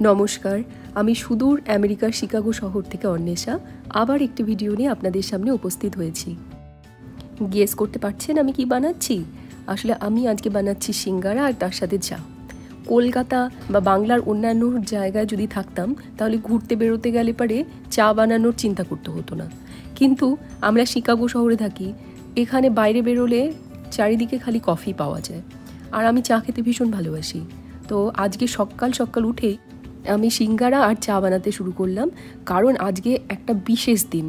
নমস্কার, আমি সুদূর আমেরিকার শিকাগো শহর থেকে অন্বেষা আবার একটি ভিডিও নিয়ে আপনাদের সামনে উপস্থিত হয়েছি। গেস করতে পারছেন আমি কি বানাচ্ছি? আসলে আমি আজকে বানাচ্ছি সিঙ্গারা আর তার সাথে চা। কলকাতা বা বাংলার অন্যান্য জায়গায় যদি থাকতাম তাহলে ঘুরতে বেরোতে গেলে পারে চা বানানোর চিন্তা করতে হতো না, কিন্তু আমরা শিকাগো শহরে থাকি। এখানে বাইরে বেরোলে চারিদিকে খালি কফি পাওয়া যায়, আর আমি চা খেতে ভীষণ ভালোবাসি। তো আজকে সকাল সকাল উঠেই আমি সিঙ্গারা আর চা বানাতে শুরু করলাম, কারণ আজকে একটা বিশেষ দিন।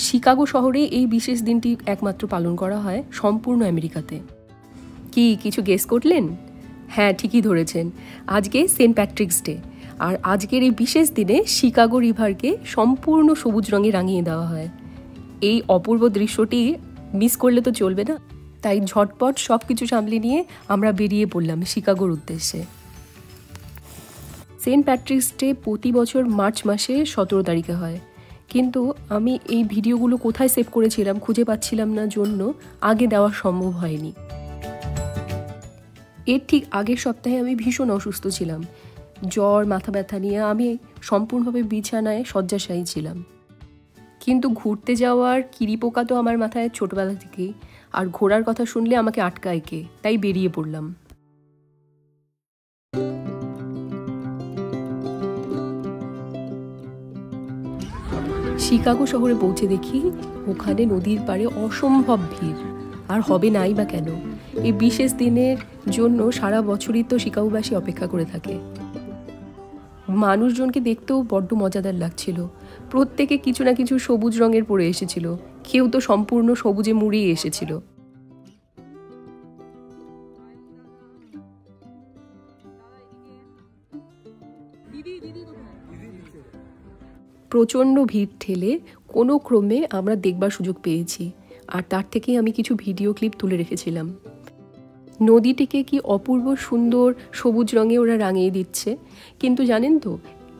শিকাগো শহরে এই বিশেষ দিনটি একমাত্র পালন করা হয় সম্পূর্ণ আমেরিকাতে। কি কিছু গেস করলেন? হ্যাঁ, ঠিকই ধরেছেন, আজকে সেন্ট প্যাট্রিকস ডে। আর আজকের এই বিশেষ দিনে শিকাগো রিভারকে সম্পূর্ণ সবুজ রঙে রাঙিয়ে দেওয়া হয়। এই অপূর্ব দৃশ্যটি মিস করলে তো চলবে না, তাই ঝটপট সব কিছু সামলে নিয়ে আমরা বেরিয়ে পড়লাম শিকাগোর উদ্দেশ্যে। সেন্ট প্যাট্রিকস ডে প্রতি বছর মার্চ মাসে 17 তারিখে হয়, কিন্তু আমি এই ভিডিওগুলো কোথায় সেভ করেছিলাম খুঁজে পাচ্ছিলাম না জন্য আগে দেওয়া সম্ভব হয়নি। এর ঠিক আগের সপ্তাহে আমি ভীষণ অসুস্থ ছিলাম, জ্বর মাথা ব্যথা নিয়ে আমি সম্পূর্ণভাবে বিছানায় শয্যাশায়ী ছিলাম। কিন্তু ঘুরতে যাওয়ার কিরিপোকা তো আমার মাথায় ছোটবেলা থেকেই, আর ঘোরার কথা শুনলে আমাকে আটকায় কে, তাই বেরিয়ে পড়লাম। শিকাগো শহরে পৌঁছে দেখি ওখানে নদীর পাড়ে অসম্ভব ভিড়, আর হবে নাই বা কেন। এই বিশেষ দিনের জন্য সারা বছরই তো শিকাগোবাসী অপেক্ষা করে থাকে। মানুষজনকে দেখতেও বড্ড মজাদার লাগছিল, প্রত্যেকে কিছু না কিছু সবুজ রঙের পরে এসেছিল, কেউ তো সম্পূর্ণ সবুজে মুড়িয়ে এসেছিল। প্রচণ্ড ভিড় ঠেলে কোনো ক্রমে আমরা দেখবার সুযোগ পেয়েছি, আর তার থেকেই আমি কিছু ভিডিও ক্লিপ তুলে রেখেছিলাম। নদীটিকে কি অপূর্ব সুন্দর সবুজ রঙে ওরা রাঙিয়ে দিচ্ছে, কিন্তু জানেন তো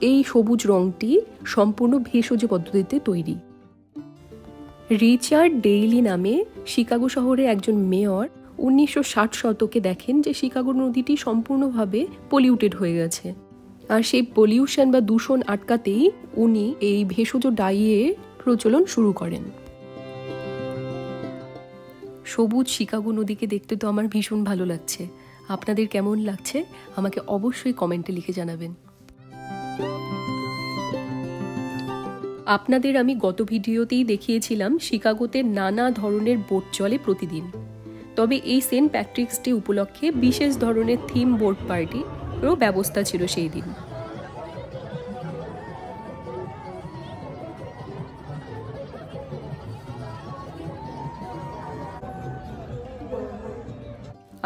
এই সবুজ রঙটি সম্পূর্ণ ভেষজ পদ্ধতিতে তৈরি। রিচার্ড ডেইলি নামে শিকাগো শহরের একজন মেয়র 1960 শতকে দেখেন যে শিকাগো নদীটি সম্পূর্ণভাবে পলিউটেড হয়ে গেছে, আর সেই পলিউশন বা দূষণ আটকাতেই উনি এই ভেষজ ডাইয়ের প্রচলন শুরু করেন। সবুজ শিকাগো নদীকে দেখতে তো আমার ভীষণ ভালো লাগছে, আপনাদের কেমন লাগছে আমাকে অবশ্যই কমেন্টে লিখে জানাবেন। আপনাদের আমি গত ভিডিওতেই দেখিয়েছিলাম শিকাগোতে নানা ধরনের বোট চলে প্রতিদিন, তবে এই সেন্ট প্যাট্রিকস ডে উপলক্ষে বিশেষ ধরনের থিম বোট পার্টিরও ব্যবস্থা ছিল সেই দিন।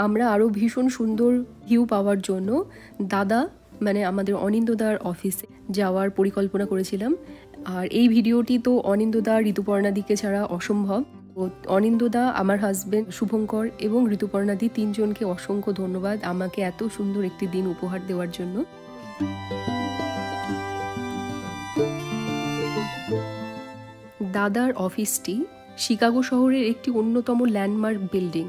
আমরা আরও ভীষণ সুন্দর ভিউ পাওয়ার জন্য দাদা মানে আমাদের অনিন্দদার অফিসে যাওয়ার পরিকল্পনা করেছিলাম। আর এই ভিডিওটি তো অনিন্দদা ঋতুপর্ণাদিকে ছাড়া অসম্ভব। অনিন্দদা, আমার হাজবেন্ড শুভঙ্কর এবং ঋতুপর্ণাদি তিনজনকে অসংখ্য ধন্যবাদ আমাকে এত সুন্দর একটি দিন উপহার দেওয়ার জন্য। দাদার অফিসটি শিকাগো শহরের একটি অন্যতম ল্যান্ডমার্ক বিল্ডিং।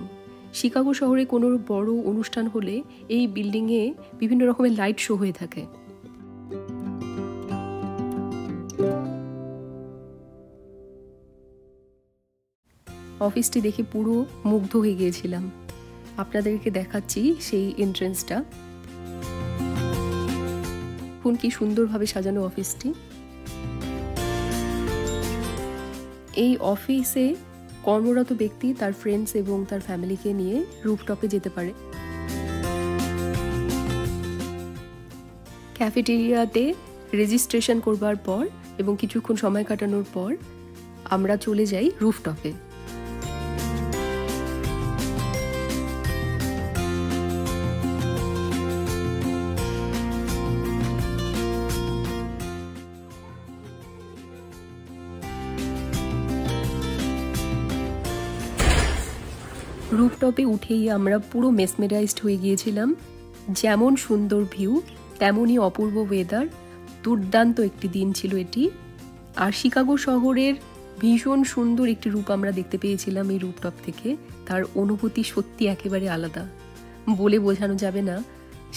শিকাগো শহরে কোনো বড় অনুষ্ঠান হলে এই বিল্ডিংয়ে বিভিন্ন রকমের লাইট শো হয়ে থাকে। অফিসটি দেখে পুরো মুগ্ধ হয়ে গিয়েছিলাম, আপনাদেরকে দেখাচ্ছি সেই এন্ট্রেন্সটা। দেখুন কি সুন্দরভাবে সাজানো অফিসটি। এই অফিসে কর্মরত ব্যক্তি তার ফ্রেন্ডস এবং তার ফ্যামিলিকে নিয়ে রুফটপে যেতে পারে। ক্যাফেটেরিয়াতে রেজিস্ট্রেশন করবার পর এবং কিছুক্ষণ সময় কাটানোর পর আমরা চলে যাই রুফটপে। রুফটপে উঠেই আমরা পুরো মেসমেরাইজড হয়ে গিয়েছিলাম। যেমন সুন্দর ভিউ তেমনই অপূর্ব ওয়েদার, দুর্দান্ত একটি দিন ছিল এটি। আর শিকাগো শহরের ভীষণ সুন্দর একটি রূপ আমরা দেখতে পেয়েছিলাম এই রুফটপ থেকে। তার অনুভূতি সত্যি একেবারে আলাদা, বলে বোঝানো যাবে না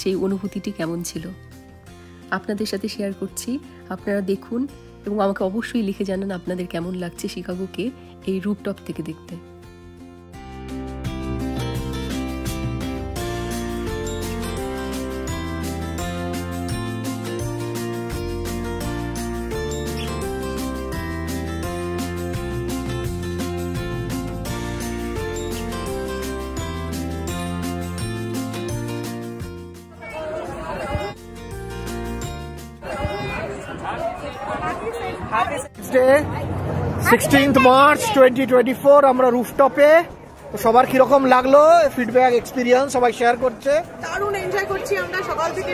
সেই অনুভূতিটি কেমন ছিল। আপনাদের সাথে শেয়ার করছি। আপনারা দেখুন এবং আমাকে অবশ্যই লিখে জানান আপনাদের কেমন লাগছে শিকাগোকে এই রুফটপ থেকে দেখতে। Day 16th March 2024 আমরা রুফটপে। তো সবার কিরকম লাগলো ফিডব্যাক এক্সপিরিয়েন্স সবাই শেয়ার করছে। দারুণ এনজয় করছি আমরা, সকাল থেকে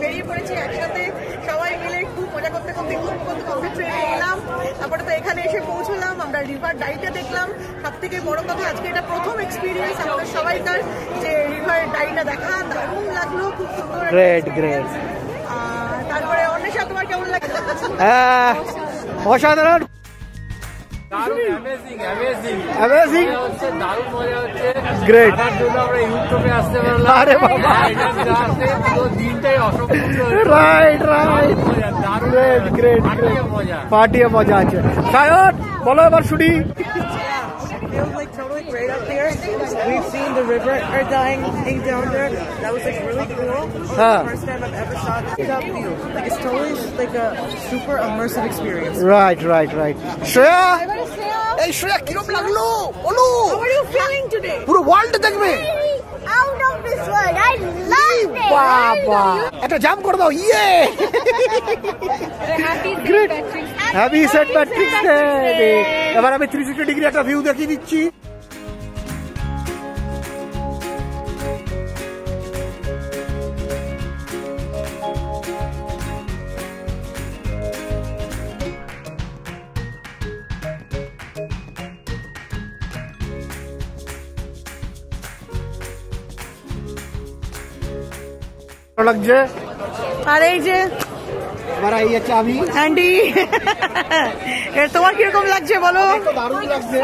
বেরিয়ে পড়েছি একসাথে সবাই মিলে, খুব মজা করতে করতে কমপ্লিট ট্রেনে এলাম। তারপরে তো এখানে এসে পৌঁছলাম, আমরা রিভার ডাইটা দেখলাম। সব থেকে বড় কথা আজকে এটা প্রথম এক্সপিরিয়েন্স আমাদের সবাইকার যে রিভার ডাইটা দেখা, দারুণ লাগলো, খুব সুন্দর। গ্রেট। তারপরে অন্বেষা তোমার কেমন লাগলো? অসাধারণ, গ্রেট। আরে বাবা, গ্রেট, পার্টি মজা আছে। সায়ন বলো এবার শুনি। Feels like totally great up here. We've seen the river dying down there. That was like really cool. First time I've ever saw this up view. Like it's totally like a super immersive experience. Right. Shreya, এই শ্রেয়া কিরকম লাগলো বলো? How are you feeling today? পুরো world দেখবে। Out of this world. I loved it. বাবা, একটা jump করে দাও। ইয়ে, গ্রেট, হ্যাপি সেন্ট প্যাট্রিকস ডে। এবার আমি 360 ডিগ্রি একটা ভিউ দেখিয়ে দিচ্ছি। লাগছে। আর এই যে এবার এই হচ্ছে আমি অ্যান্ডি, তোমার কিরকম লাগছে বলো? দারুণ লাগছে।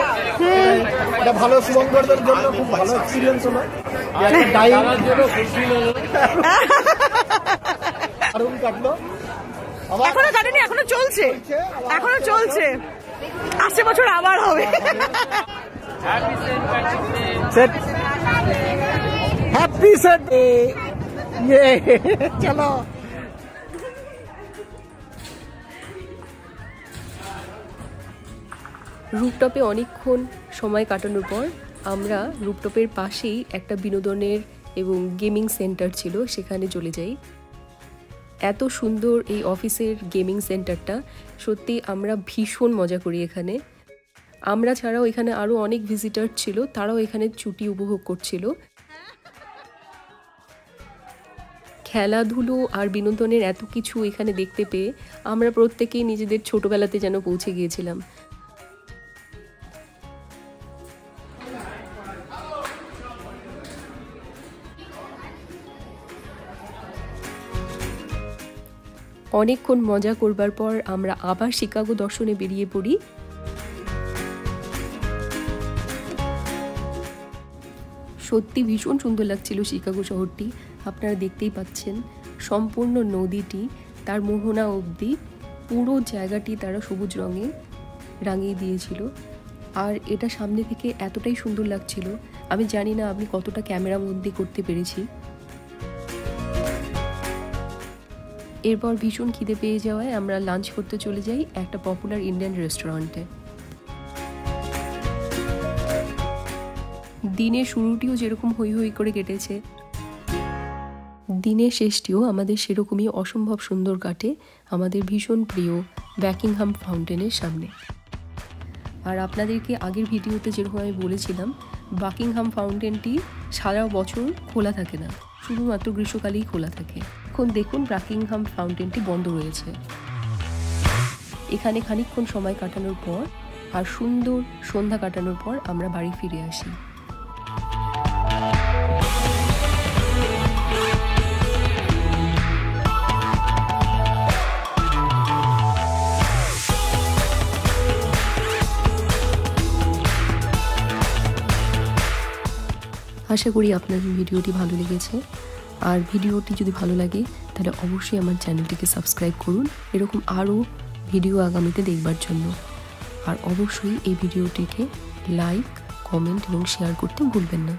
এটা ভালো শুভঙ্করদের জন্য খুব ভালো এক্সপিরিয়েন্স হলো। দারুণ কাটলো। এখনো কাটেনি, এখনো চলছে। আসছে বছর আবার হবে। Happy saint day. চলো। রুফটপে অনেকক্ষণ সময় কাটানোর পর আমরা রুফটপের পাশেই একটা বিনোদনের এবং গেমিং সেন্টার ছিল, সেখানে চলে যাই। এত সুন্দর এই অফিসের গেমিং সেন্টারটা, সত্যি আমরা ভীষণ মজা করি এখানে। আমরা ছাড়াও এখানে আরও অনেক ভিজিটার ছিল, তারাও এখানে ছুটি উপভোগ করছিল। খেলাধুলো আর বিনোদনের এত কিছু এখানে দেখতে পেয়ে আমরা প্রত্যেকেই নিজেদের ছোটবেলাতে যেন পৌঁছে গিয়েছিলাম। অনেকক্ষণ মজা করবার পর আমরা আবার শিকাগো দর্শনে বেরিয়ে পড়ি। সত্যি ভীষণ সুন্দর লাগছিল শিকাগো শহরটি। আপনারা দেখতেই পাচ্ছেন সম্পূর্ণ নদীটি তার মোহনা অবধি পুরো জায়গাটি তারা সবুজ রঙে রাঙিয়ে দিয়েছিল। আর এটা সামনে থেকে এতটাই সুন্দর লাগছিল, আমি জানি না আমি কতটা ক্যামেরা বন্দি করতে পেরেছি। এরপর ভীষণ খিদে পেয়ে যাওয়ায় আমরা লাঞ্চ করতে চলে যাই একটা পপুলার ইন্ডিয়ান রেস্টুরেন্টে। দিনের শুরুটিও যেরকম হই হই করে কেটেছে, দিনের শেষটিও আমাদের সেরকমই অসম্ভব সুন্দর কাটে আমাদের ভীষণ প্রিয় বাকিংহাম ফাউন্টেনের সামনে। আর আপনাদেরকে আগের ভিডিওতে যেরকম আমি বলেছিলাম, বাকিংহাম ফাউন্টেনটি সারা বছর খোলা থাকে না, শুধুমাত্র গ্রীষ্মকালেই খোলা থাকে। এখন দেখুন বাকিংহাম ফাউন্টেনটি বন্ধ রয়েছে। এখানে খানিকক্ষণ সময় কাটানোর পর আর সুন্দর সন্ধ্যা কাটানোর পর আমরা বাড়ি ফিরে আসি। আশা করি আপনাদের ভিডিওটি ভালো লেগেছে। আর ভিডিওটি যদি ভালো লাগে তাহলে অবশ্যই আমার চ্যানেলটিকে সাবস্ক্রাইব করুন এরকম আরও ভিডিও আগামীতে দেখবার জন্য। আর অবশ্যই এই ভিডিওটিকে লাইক, কমেন্ট এবং শেয়ার করতে ভুলবেন না।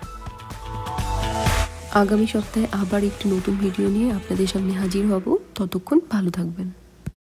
আগামী সপ্তাহে আবার একটি নতুন ভিডিও নিয়ে আপনাদের সামনে হাজির হব। ততক্ষণ ভালো থাকবেন।